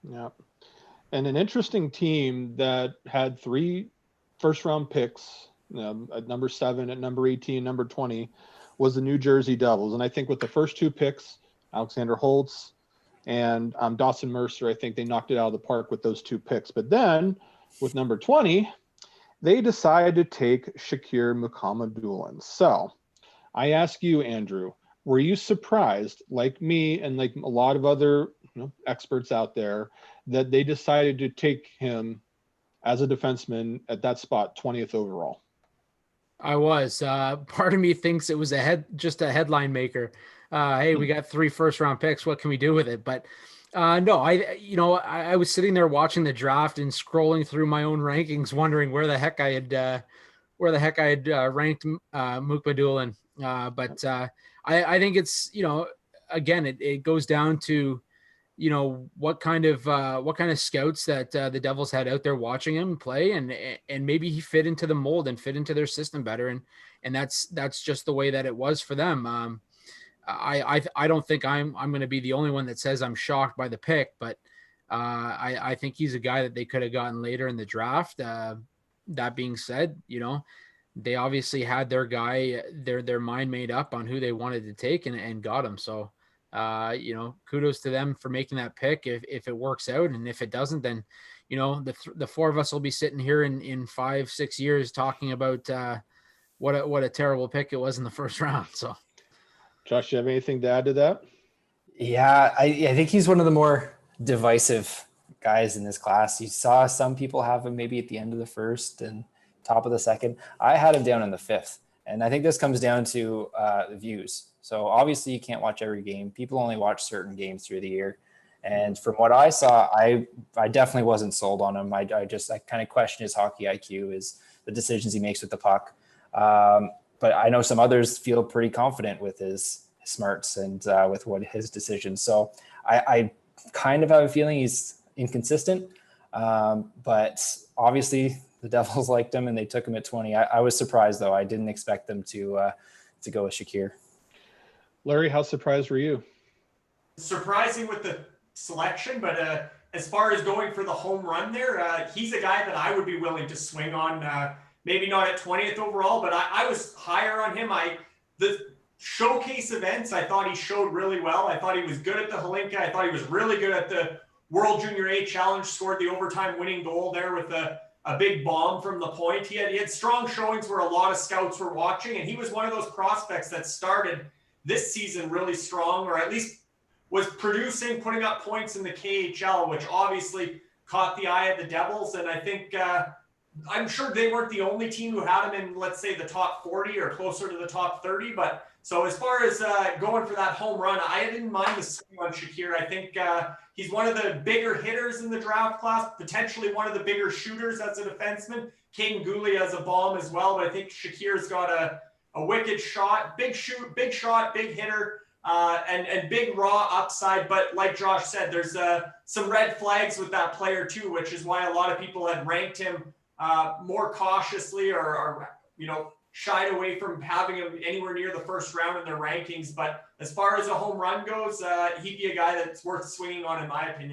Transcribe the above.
Yeah. And an interesting team that had 3 first-round picks, at number 7, at number 18, number 20, was the New Jersey Devils. And I think with the first 2 picks, Alexander Holtz and Dawson Mercer, I think they knocked it out of the park with those 2 picks. But then with number 20, they decided to take Shakir Mukhamadullin. So I ask you, Andrew, were you surprised, like me and like a lot of other experts out there, that they decided to take him as a defenseman at that spot, 20th overall? I was. Part of me thinks it was just a headline maker. Hey, we got 3 first-round picks. What can we do with it? But no, I was sitting there watching the draft and scrolling through my own rankings, wondering where the heck I had ranked Mukhamadullin. But I think it's, again, it goes down to, what kind of scouts that the Devils had out there watching him play, and maybe he fit into the mold and fit into their system better. And that's just the way that it was for them. I don't think I'm going to be the only one that says I'm shocked by the pick, but I think he's a guy that they could have gotten later in the draft. That being said, they obviously had their guy, their mind made up on who they wanted to take and got him. So, kudos to them for making that pick if it works out. And if it doesn't, then, the 4 of us will be sitting here in 5-6 years talking about what a terrible pick it was in the first round. So, Josh, you have anything to add to that? Yeah, I think he's one of the more divisive guys in this class. You saw some people have him maybe at the end of the first and top of the second. I had him down in the 5th. And I think this comes down to the views. So obviously you can't watch every game. People only watch certain games through the year. And from what I saw, I definitely wasn't sold on him. I kind of question his hockey IQ, is the decisions he makes with the puck. But I know some others feel pretty confident with his smarts and with what his decisions. So I kind of have a feeling he's inconsistent. But obviously the Devils liked him and they took him at 20. I was surprised, though. I didn't expect them to go with Shakir. Larry, how surprised were you? Surprising with the selection, but as far as going for the home run there, he's a guy that I would be willing to swing on. Maybe not at 20th overall, but I was higher on him. The showcase events, I thought he showed really well. I thought he was good at the Holinka. I thought he was really good at the World Junior A Challenge, scored the overtime winning goal there with a big bomb from the point. He had strong showings where a lot of scouts were watching, and he was one of those prospects that started this season really strong, or at least was producing, putting up points in the KHL, which obviously caught the eye of the Devils. And I think I'm sure they weren't the only team who had him in, let's say, the top 40 or closer to the top 30. But so as far as going for that home run, I didn't mind the swing on Shakir. I think he's one of the bigger hitters in the draft class, potentially one of the bigger shooters as a defenseman. Caden Gooley has a bomb as well, but I think Shakir's got a wicked shot, big shoot, big shot, big hitter, and big raw upside. But like Josh said, there's some red flags with that player too, which is why a lot of people had ranked him more cautiously or shied away from having him anywhere near the first round in their rankings. But as far as a home run goes, he'd be a guy that's worth swinging on, in my opinion.